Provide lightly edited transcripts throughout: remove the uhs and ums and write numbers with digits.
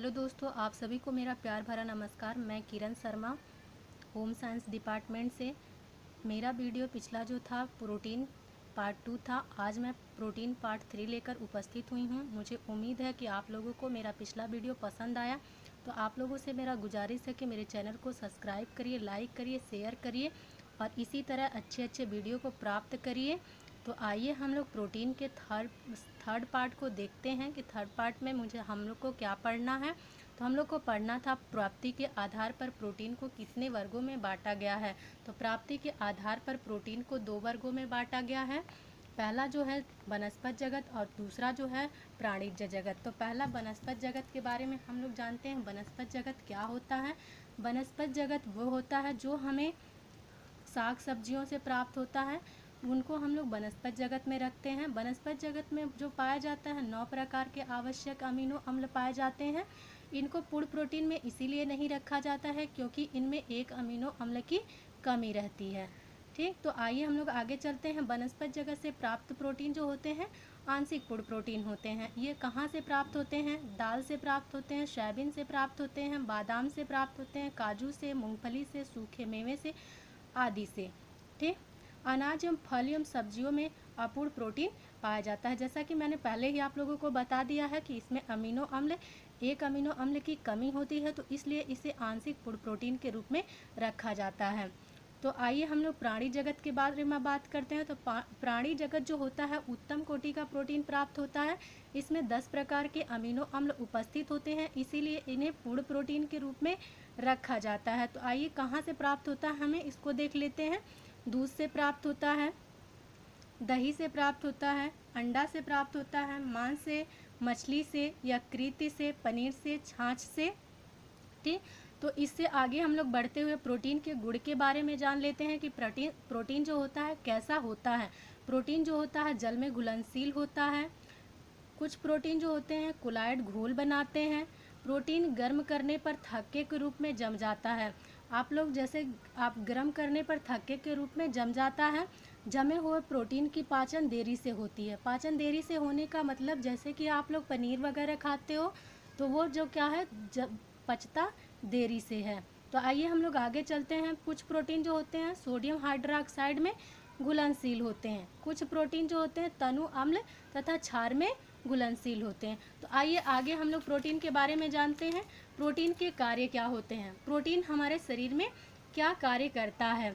Hello दोस्तों, आप सभी को मेरा प्यार भरा नमस्कार। मैं Kiran Sharma, home science department से। मेरा वीडियो पिछला जो था प्रोटीन पार्ट 2 था। आज मैं प्रोटीन पार्ट 3 लेकर उपस्थित हुई हूँ। मुझे उम्मीद है कि आप लोगों को मेरा पिछला वीडियो पसंद आया। तो आप लोगों से मेरा गुजारिश है कि मेरे चैनल को सब्सक्राइब करिए, लाइक करिए, शेयर करिए और इसी तरह अच्छे अच्छे वीडियो को प्राप्त करिए। तो आइए हम लोग प्रोटीन के थर्ड पार्ट को देखते हैं कि थर्ड पार्ट में हम लोग को क्या पढ़ना है। तो हम लोग को पढ़ना था प्राप्ति के आधार पर प्रोटीन को कितने वर्गों में बांटा गया है। तो प्राप्ति के आधार पर प्रोटीन को 2 वर्गों में बांटा गया है। पहला जो है वनस्पत जगत और दूसरा जो है प्राणिज जगत। तो पहला वनस्पत जगत के बारे में हम लोग जानते हैं। वनस्पत जगत क्या होता है? वनस्पत जगत वो होता है जो हमें साग सब्जियों से प्राप्त होता है, उनको हम लोग वनस्पत जगत में रखते हैं। वनस्पत जगत में जो पाया जाता है 9 प्रकार के आवश्यक अमीनो अम्ल पाए जाते हैं। इनको पूर्ण प्रोटीन में इसीलिए नहीं रखा जाता है क्योंकि इनमें एक अमीनो अम्ल की कमी रहती है। ठीक, तो आइए हम लोग आगे चलते हैं। वनस्पत जगत से प्राप्त प्रोटीन जो होते हैं आंशिक पूर्ण प्रोटीन होते हैं। ये कहाँ से प्राप्त होते हैं? दाल से प्राप्त होते हैं, सोयाबीन से प्राप्त होते हैं, बादाम से प्राप्त होते हैं, काजू से, मूंगफली से, सूखे मेवे से आदि से। ठीक, अनाज एवं फल एवं सब्जियों में अपूर्ण प्रोटीन पाया जाता है। जैसा कि मैंने पहले ही आप लोगों को बता दिया है कि इसमें एक अमीनो अम्ल की कमी होती है, तो इसलिए इसे आंशिक पूर्ण प्रोटीन के रूप में रखा जाता है। तो आइए हम लोग प्राणी जगत के बारे में बात करते हैं। तो प्राणी जगत जो होता है उत्तम कोटि का प्रोटीन प्राप्त होता है। इसमें 10 प्रकार के अमीनो अम्ल उपस्थित होते हैं, इसीलिए इन्हें पूर्ण प्रोटीन के रूप में रखा जाता है। तो आइए कहाँ से प्राप्त होता है हमें इसको देख लेते हैं। दूध से प्राप्त होता है, दही से प्राप्त होता है, अंडा से प्राप्त होता है, मांस से, मछली से, यकृत से, पनीर से, छाछ से। ठीक, तो इससे आगे हम लोग बढ़ते हुए प्रोटीन के गुण के बारे में जान लेते हैं कि प्रोटीन जो होता है कैसा होता है। प्रोटीन जो होता है जल में घुलनशील होता है। कुछ प्रोटीन जो होते हैं कोलाइड घोल बनाते हैं। प्रोटीन गर्म करने पर थक्के के रूप में जम जाता है। आप लोग जैसे आप गर्म करने पर थक्के के रूप में जम जाता है। जमे हुए प्रोटीन की पाचन देरी से होती है। पाचन देरी से होने का मतलब जैसे कि आप लोग पनीर वगैरह खाते हो तो वो जो क्या है जब पचता देरी से है। तो आइए हम लोग आगे चलते हैं। कुछ प्रोटीन जो होते हैं सोडियम हाइड्रोक्साइड में घुलनशील होते हैं। कुछ प्रोटीन जो होते हैं तनु अम्ल तथा क्षार में घुलनशील होते हैं। तो आइए आगे हम लोग प्रोटीन के बारे में जानते हैं। प्रोटीन के कार्य क्या होते हैं? प्रोटीन हमारे शरीर में क्या कार्य करता है?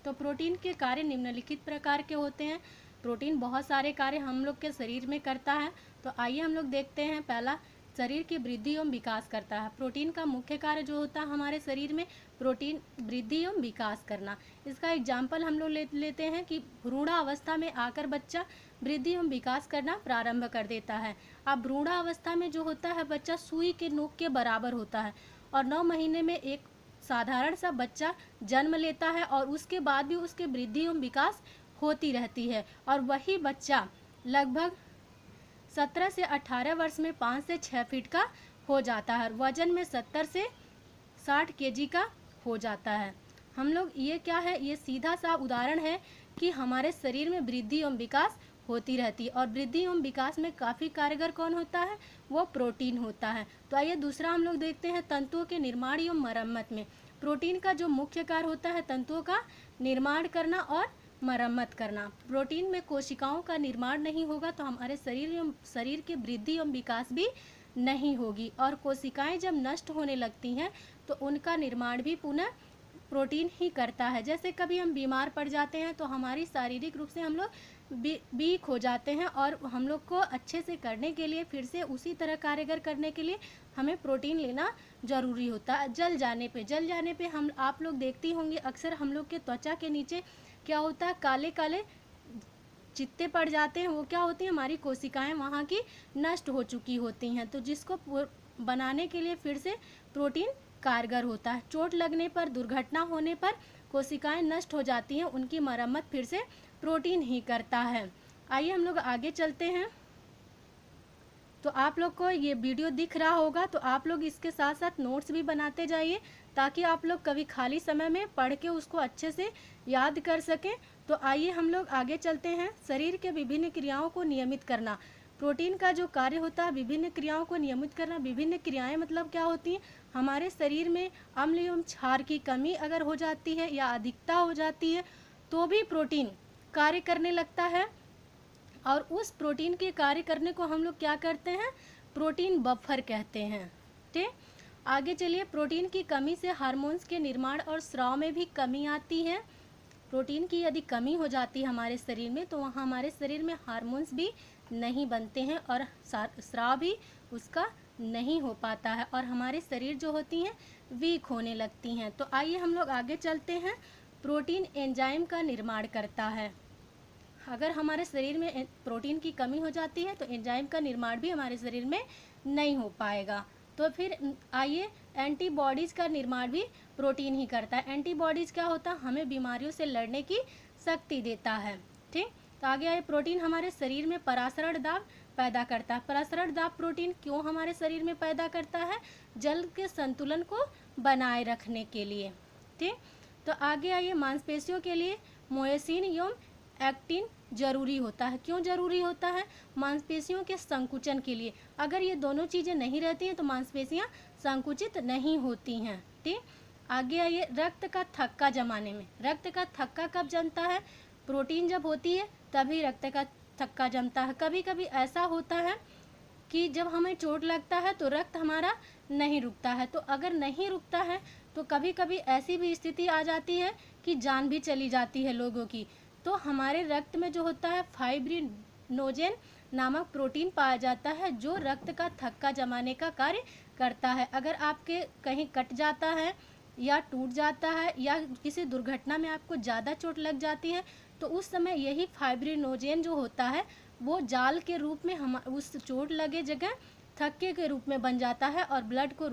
तो प्रोटीन के कार्य निम्नलिखित प्रकार के होते हैं। प्रोटीन बहुत सारे कार्य हम लोग के शरीर में करता है। तो आइए हम लोग देखते हैं। पहला, शरीर की वृद्धि एवं विकास करता है। प्रोटीन का मुख्य कार्य जो होता है हमारे शरीर में प्रोटीन वृद्धि एवं विकास करना। इसका एग्जाम्पल हम लोग लेते हैं कि भ्रूणावस्था में आकर बच्चा वृद्धि एवं विकास करना प्रारंभ कर देता है। अब भ्रूणावस्था में जो होता है बच्चा सुई के नोक के बराबर होता है और 9 महीने में एक साधारण सा बच्चा जन्म लेता है और उसके बाद भी उसके वृद्धि एवं विकास होती रहती है। और वही बच्चा लगभग 17 से 18 वर्ष में 5 से 6 फीट का हो जाता है। वजन में 70 से 60 केजी का हो जाता है। हम लोग ये क्या है, ये सीधा सा उदाहरण है कि हमारे शरीर में वृद्धि एवं विकास होती रहती है। और वृद्धि एवं विकास में काफ़ी कारगर कौन होता है? वो प्रोटीन होता है। तो आइए दूसरा हम लोग देखते हैं तंतुओं के निर्माण एवं मरम्मत में। प्रोटीन का जो मुख्य कार्य होता है तंतुओं का निर्माण करना और मरम्मत करना। प्रोटीन में कोशिकाओं का निर्माण नहीं होगा तो हमारे शरीर के वृद्धि एवं विकास भी नहीं होगी। और कोशिकाएं जब नष्ट होने लगती हैं तो उनका निर्माण भी पुनः प्रोटीन ही करता है। जैसे कभी हम बीमार पड़ जाते हैं तो हमारी शारीरिक रूप से हम लोग वीक हो जाते हैं और हम लोग को अच्छे से करने के लिए, फिर से उसी तरह कार्यगर करने के लिए हमें प्रोटीन लेना ज़रूरी होता है। जल जाने पे हम आप लोग देखती होंगी अक्सर हम लोग के त्वचा के नीचे क्या होता है, काले काले चित्ते पड़ जाते हैं। वो क्या होती हैं, हमारी कोशिकाएं वहाँ की नष्ट हो चुकी होती हैं। तो जिसको बनाने के लिए फिर से प्रोटीन कारगर होता है। चोट लगने पर, दुर्घटना होने पर कोशिकाएं नष्ट हो जाती हैं, उनकी मरम्मत फिर से प्रोटीन ही करता है। आइए हम लोग आगे चलते हैं। तो आप लोग को ये वीडियो दिख रहा होगा तो आप लोग इसके साथ साथ नोट्स भी बनाते जाइए ताकि आप लोग कभी खाली समय में पढ़ के उसको अच्छे से याद कर सकें। तो आइए हम लोग आगे चलते हैं। शरीर के विभिन्न क्रियाओं को नियमित करना। प्रोटीन का जो कार्य होता है विभिन्न क्रियाओं को नियमित करना। विभिन्न क्रियाएं मतलब क्या होती हैं, हमारे शरीर में अम्ल एवं क्षार की कमी अगर हो जाती है या अधिकता हो जाती है तो भी प्रोटीन कार्य करने लगता है, और उस प्रोटीन के कार्य करने को हम लोग क्या करते हैं, प्रोटीन बफर कहते हैं। ठीक, आगे चलिए। प्रोटीन की कमी से हार्मोन्स के निर्माण और स्राव में भी कमी आती है। प्रोटीन की यदि कमी हो जाती है हमारे शरीर में तो वहाँ हमारे शरीर में हार्मोन्स भी नहीं बनते हैं और स्राव भी उसका नहीं हो पाता है, और हमारे शरीर जो होती हैं वीक होने लगती हैं। तो आइए हम लोग आगे चलते हैं। प्रोटीन एंजाइम का निर्माण करता है। अगर हमारे शरीर में प्रोटीन की कमी हो जाती है तो एंजाइम का निर्माण भी हमारे शरीर में नहीं हो पाएगा। तो फिर आइए, एंटीबॉडीज़ का निर्माण भी प्रोटीन ही करता है। एंटीबॉडीज़ क्या होता है, हमें बीमारियों से लड़ने की शक्ति देता है। ठीक, तो आगे आए, प्रोटीन हमारे शरीर में परासरण दाब पैदा करता है। परासरण दाब प्रोटीन क्यों हमारे शरीर में पैदा करता है, जल के संतुलन को बनाए रखने के लिए। ठीक, तो आगे आइए, मांसपेशियों के लिए मोएसिन एवं एक्टिन जरूरी होता है। क्यों जरूरी होता है, मांसपेशियों के संकुचन के लिए। अगर ये दोनों चीज़ें नहीं रहती हैं तो मांसपेशियां संकुचित नहीं होती हैं। ठीक, आगे आइए, रक्त का थक्का जमाने में। रक्त का थक्का कब जमता है, प्रोटीन जब होती है तभी रक्त का थक्का जमता है। कभी कभी ऐसा होता है कि जब हमें चोट लगता है तो रक्त हमारा नहीं रुकता है, तो अगर नहीं रुकता है तो कभी कभी ऐसी भी स्थिति आ जाती है कि जान भी चली जाती है लोगों की। तो हमारे रक्त में जो होता है फाइब्रिनोजेन नामक प्रोटीन पाया जाता है जो रक्त का थक्का जमाने का कार्य करता है। अगर आपके कहीं कट जाता है या टूट जाता है या किसी दुर्घटना में आपको ज़्यादा चोट लग जाती है तो उस समय यही फाइब्रिनोजेन जो होता है वो जाल के रूप में हम उस चोट लगे जगह थक्के के रूप में बन जाता है और ब्लड को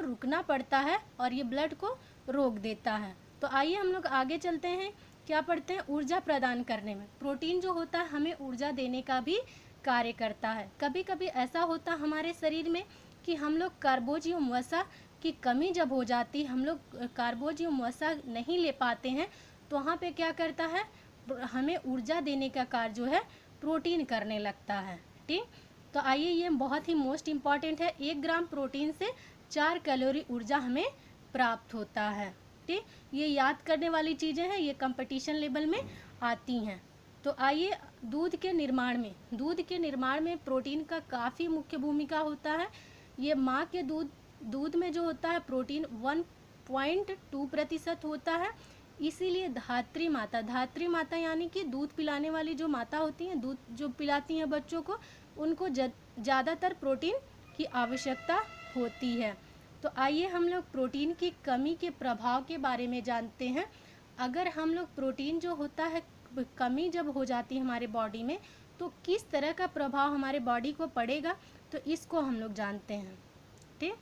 रुकना पड़ता है और ये ब्लड को रोक देता है। तो आइए हम लोग आगे चलते हैं। क्या पढ़ते हैं, ऊर्जा प्रदान करने में। प्रोटीन जो होता है हमें ऊर्जा देने का भी कार्य करता है। कभी कभी ऐसा होता है हमारे शरीर में कि हम लोग कार्बोज एवं वसा की कमी जब हो जाती है, हम लोग कार्बोज एवं वसा नहीं ले पाते हैं तो वहाँ पे क्या करता है, हमें ऊर्जा देने का कार्य जो है प्रोटीन करने लगता है। ठीक, तो आइए, ये बहुत ही मोस्ट इम्पॉर्टेंट है। 1 ग्राम प्रोटीन से 4 कैलोरी ऊर्जा हमें प्राप्त होता है। ठीक, ये याद करने वाली चीज़ें हैं, ये कंपटीशन लेवल में आती हैं। तो आइए, दूध के निर्माण में प्रोटीन का काफ़ी मुख्य भूमिका होता है। ये माँ के दूध में जो होता है प्रोटीन 1.2% होता है। इसीलिए धात्री माता यानी कि दूध पिलाने वाली जो माता होती हैं, दूध जो पिलाती हैं बच्चों को, उनको ज़्यादातर प्रोटीन की आवश्यकता होती है। तो आइए हम लोग प्रोटीन की कमी के प्रभाव के बारे में जानते हैं। अगर हम लोग प्रोटीन जो होता है कमी जब हो जाती है हमारे बॉडी में तो किस तरह का प्रभाव हमारे बॉडी को पड़ेगा, तो इसको हम लोग जानते हैं। ठीक,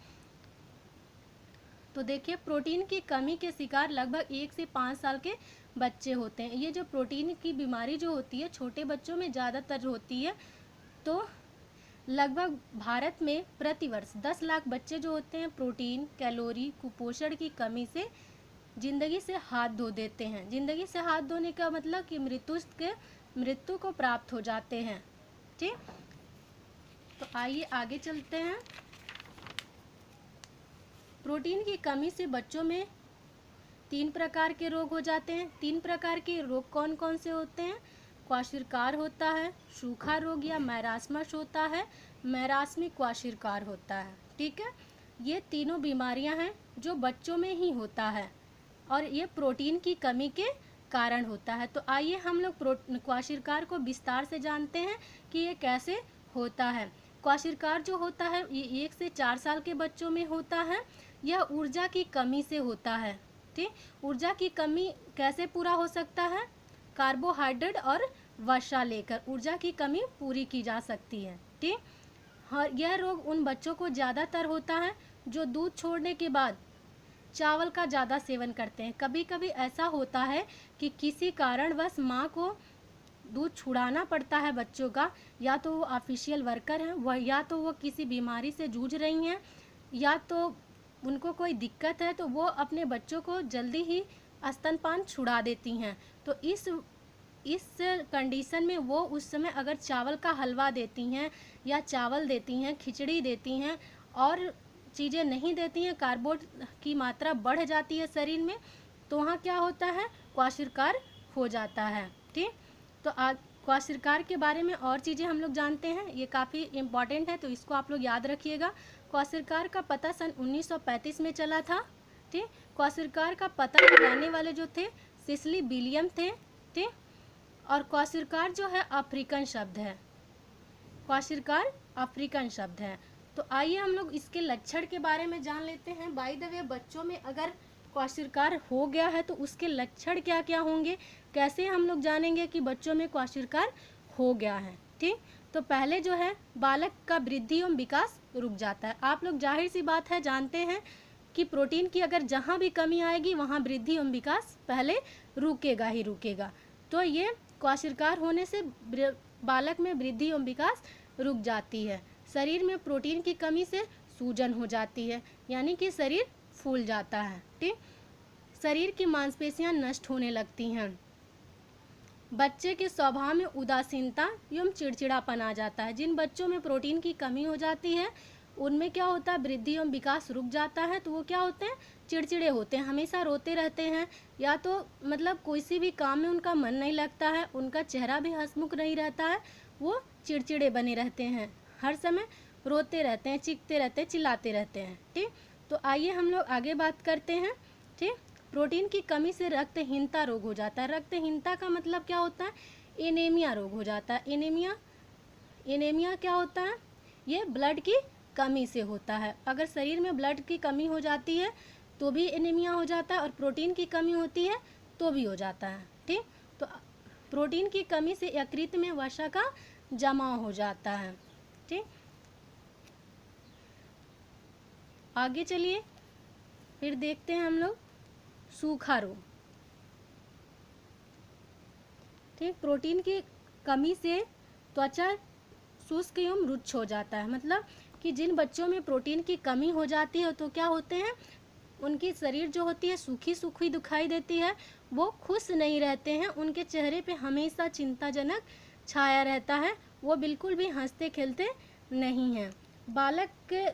तो देखिए, प्रोटीन की कमी के शिकार लगभग 1 से 5 साल के बच्चे होते हैं। ये जो प्रोटीन की बीमारी जो होती है छोटे बच्चों में ज़्यादातर होती है। तो लगभग भारत में प्रतिवर्ष 10 लाख बच्चे जो होते हैं प्रोटीन, कैलोरी, कुपोषण की कमी से जिंदगी से हाथ धो देते हैं। जिंदगी से हाथ धोने का मतलब कि मृत्यु को प्राप्त हो जाते हैं। ठीक, तो आइए आगे चलते हैं। प्रोटीन की कमी से बच्चों में 3 प्रकार के रोग हो जाते हैं। 3 प्रकार के रोग कौन कौन से होते हैं, क्वाशिरकार होता है, सूखा रोग या मैरास्मस होता है, मैरास्मिक क्वाशिरकार होता है। ठीक है, ये तीनों बीमारियां हैं जो बच्चों में ही होता है और ये प्रोटीन की कमी के कारण होता है। तो आइए हम लोग क्वाशिरकार को विस्तार से जानते हैं कि ये कैसे होता है। क्वाशिरकार जो होता है ये 1 से 4 साल के बच्चों में होता है। यह ऊर्जा की कमी से होता है। ठीक, ऊर्जा की कमी कैसे पूरा हो सकता है, कार्बोहाइड्रेट और वसा लेकर ऊर्जा की कमी पूरी की जा सकती है। ठीक, हाँ, यह रोग उन बच्चों को ज़्यादातर होता है जो दूध छोड़ने के बाद चावल का ज़्यादा सेवन करते हैं। कभी कभी ऐसा होता है कि किसी कारणवश माँ को दूध छुड़ाना पड़ता है बच्चों का, या तो वो ऑफिशियल वर्कर हैं वह, या तो वो किसी बीमारी से जूझ रही हैं, या तो उनको कोई दिक्कत है तो वो अपने बच्चों को जल्दी ही स्तनपान छुड़ा देती हैं। तो इस इस कंडीशन में वो उस समय अगर चावल का हलवा देती हैं या चावल देती हैं, खिचड़ी देती हैं और चीज़ें नहीं देती हैं, कार्बोहाइड्रेट की मात्रा बढ़ जाती है शरीर में, तो वहाँ क्या होता है, क्वाशिरकार हो जाता है। ठीक, तो क्वाशिरकार के बारे में और चीज़ें हम लोग जानते हैं, ये काफ़ी इम्पॉर्टेंट है, तो इसको आप लोग याद रखिएगा। क्वाशिरकार का पता सन 1935 में चला था। ठीक, क्वाशिरकार का पता लगाने वाले जो थे सिसिली विलियम थे। ठीक, और क्वाशिरकार जो है अफ्रीकन शब्द है, क्वाशिरकार अफ्रीकन शब्द है। तो आइए हम लोग इसके लक्षण के बारे में जान लेते हैं। बाय द वे, बच्चों में अगर क्वाशिरकार हो गया है तो उसके लक्षण क्या क्या होंगे, कैसे हम लोग जानेंगे कि बच्चों में क्वाशिरकार हो गया है। ठीक, तो पहले जो है बालक का वृद्धि एवं विकास रुक जाता है। आप लोग जाहिर सी बात है जानते हैं कि प्रोटीन की अगर जहाँ भी कमी आएगी वहाँ वृद्धि एवं विकास पहले रुकेगा ही रुकेगा। तो ये क्वाशिरकार होने से बालक में वृद्धि एवं विकास रुक जाती है। शरीर में प्रोटीन की कमी से सूजन हो जाती है, यानी कि शरीर फूल जाता है। ठीक, शरीर की मांसपेशियां नष्ट होने लगती हैं। बच्चे के स्वभाव में उदासीनता एवं चिड़चिड़ापन आ जाता है। जिन बच्चों में प्रोटीन की कमी हो जाती है उनमें क्या होता है, वृद्धि एवं विकास रुक जाता है, तो वो क्या होते हैं, चिड़चिड़े होते हैं, हमेशा रोते रहते हैं, या तो मतलब कोई सी भी काम में उनका मन नहीं लगता है, उनका चेहरा भी हंसमुख नहीं रहता है, वो चिड़चिड़े बने रहते हैं, हर समय रोते रहते हैं, चीखते रहते हैं, चिल्लाते रहते हैं। ठीक, तो आइए हम लोग आगे बात करते हैं। ठीक, प्रोटीन की कमी से रक्तहीनता रोग हो जाता है। रक्तहीनता का मतलब क्या होता है, एनीमिया रोग हो जाता है। एनीमिया क्या होता है, ये ब्लड की कमी से होता है। अगर शरीर में ब्लड की कमी हो जाती है तो भी एनीमिया हो जाता है, और प्रोटीन की कमी होती है तो भी हो जाता है। ठीक, तो प्रोटीन की कमी से यकृत में वसा का जमाव हो जाता है। ठीक, आगे चलिए फिर देखते हैं हम लोग सूखा रोग। ठीक, प्रोटीन की कमी से त्वचा शुष्क एवं रुक्ष हो जाता है। मतलब कि जिन बच्चों में प्रोटीन की कमी हो जाती है तो क्या होते हैं, उनकी शरीर जो होती है सूखी सूखी दिखाई देती है, वो खुश नहीं रहते हैं, उनके चेहरे पे हमेशा चिंताजनक छाया रहता है, वो बिल्कुल भी हंसते खेलते नहीं हैं। बालक के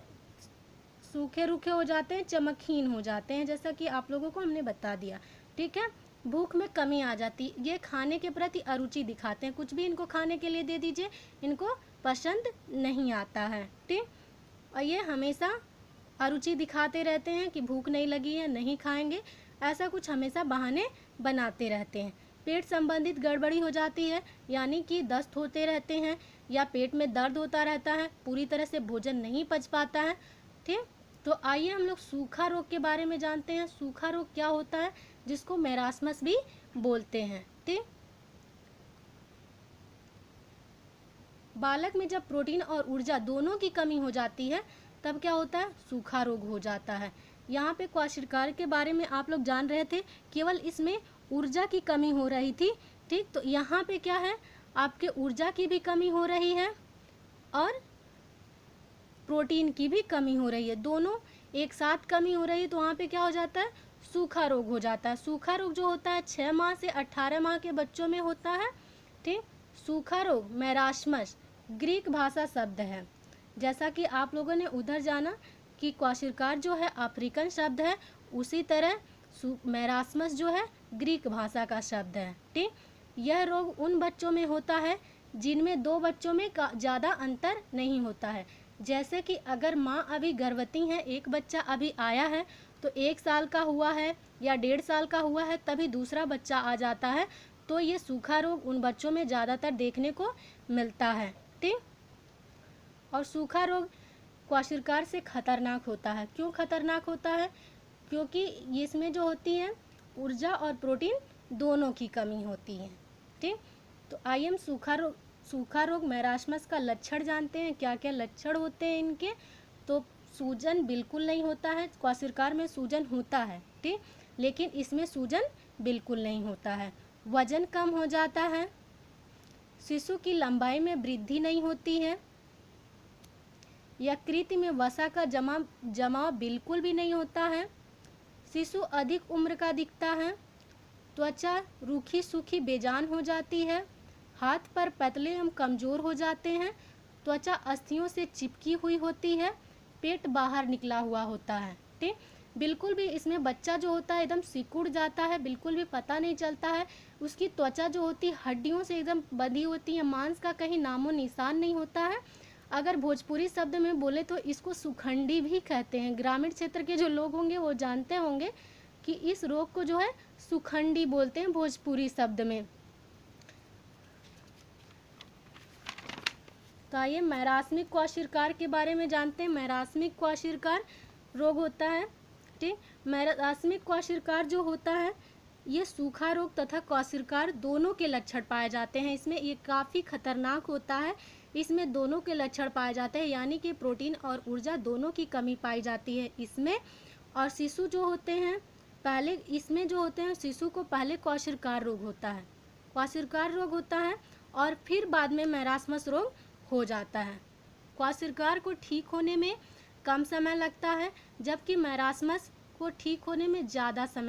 सूखे रूखे हो जाते हैं, चमकहीन हो जाते हैं, जैसा कि आप लोगों को हमने बता दिया। ठीक है, भूख में कमी आ जाती, ये खाने के प्रति अरुचि दिखाते हैं, कुछ भी इनको खाने के लिए दे दीजिए इनको पसंद नहीं आता है। ठीक, और ये हमेशा अरुचि दिखाते रहते हैं कि भूख नहीं लगी है, नहीं खाएंगे, ऐसा कुछ हमेशा बहाने बनाते रहते हैं। पेट संबंधित गड़बड़ी हो जाती है, यानी कि दस्त होते रहते हैं या पेट में दर्द होता रहता है, पूरी तरह से भोजन नहीं पच पाता है। ठीक, तो आइए हम लोग सूखा रोग के बारे में जानते हैं। सूखा रोग क्या होता है, जिसको मैरास्मस भी बोलते हैं। ठीक, बालक में जब प्रोटीन और ऊर्जा दोनों की कमी हो जाती है तब क्या होता है, सूखा रोग हो जाता है। यहाँ पे क्वाशिरकार के बारे में आप लोग जान रहे थे, केवल इसमें ऊर्जा की कमी हो रही थी। ठीक, तो यहाँ पे क्या है, आपके ऊर्जा की भी कमी हो रही है और प्रोटीन की भी कमी हो रही है, दोनों एक साथ कमी हो रही है, तो वहाँ पे क्या हो जाता है, सूखा रोग हो जाता है। सूखा रोग जो होता है 6 माह से 18 माह के बच्चों में होता है। ठीक, सूखा रोग मैरास्मस ग्रीक भाषा शब्द है, जैसा कि आप लोगों ने उधर जाना कि क्वाशिरकार जो है अफ्रीकन शब्द है, उसी तरह मैरास्मस जो है ग्रीक भाषा का शब्द है। ठीक, यह रोग उन बच्चों में होता है जिनमें दो बच्चों में ज़्यादा अंतर नहीं होता है। जैसे कि अगर माँ अभी गर्भवती है, एक बच्चा अभी आया है तो 1 साल का हुआ है या 1.5 साल का हुआ है तभी दूसरा बच्चा आ जाता है, तो ये सूखा रोग उन बच्चों में ज़्यादातर देखने को मिलता है। ठीक, और सूखा रोग क्वाशिरकार से खतरनाक होता है। क्यों खतरनाक होता है, क्योंकि इसमें जो होती है ऊर्जा और प्रोटीन दोनों की कमी होती है। ठीक, तो आइए हम सूखा रोग मैरास्मस का लक्षण जानते हैं, क्या क्या लक्षण होते हैं इनके। तो सूजन बिल्कुल नहीं होता है, क्वाशिरकार में सूजन होता है। ठीक, लेकिन इसमें सूजन बिल्कुल नहीं होता है। वजन कम हो जाता है, शिशु की लंबाई में वृद्धि नहीं होती है, यकृत में वसा का जमाव बिल्कुल भी नहीं होता है, शिशु अधिक उम्र का दिखता है। त्वचा रूखी सूखी बेजान हो जाती है, हाथ पर पतले एवं कमज़ोर हो जाते हैं, त्वचा अस्थियों से चिपकी हुई होती है, पेट बाहर निकला हुआ होता है। ठीक, बिल्कुल भी इसमें बच्चा जो होता है एकदम सिकुड़ जाता है, बिल्कुल भी पता नहीं चलता है। उसकी त्वचा जो होती है हड्डियों से एकदम बंधी होती है, मांस का कहीं नामो निशान नहीं होता है। अगर भोजपुरी शब्द में बोले तो इसको सुखंडी भी कहते हैं। ग्रामीण क्षेत्र के जो लोग होंगे वो जानते होंगे कि इस रोग को जो है सुखंडी बोलते हैं भोजपुरी शब्द में। तो आइए मैरास्मिक क्वाशिरकार के बारे में जानते हैं। मैरास्मिक क्वाशिरकार रोग होता है। ठीक, मैरास्मिक क्वाशिरकार जो होता है ये सूखा रोग तथा क्वाशिरकार दोनों के लक्षण पाए जाते हैं। इसमें ये काफ़ी खतरनाक होता है। इसमें दोनों के लक्षण पाए जाते हैं, यानी कि प्रोटीन और ऊर्जा दोनों की कमी पाई जाती है इसमें। और शिशु जो होते हैं पहले इसमें जो होते हैं शिशु को पहले क्वाशिरकार रोग होता है, क्वाशिरकार रोग होता है और फिर बाद में मैरास्मस रोग हो जाता है। क्वाशिरकार को ठीक होने में कम समय लगता है, जबकि मैरास्मस को ठीक होने में ज़्यादा समय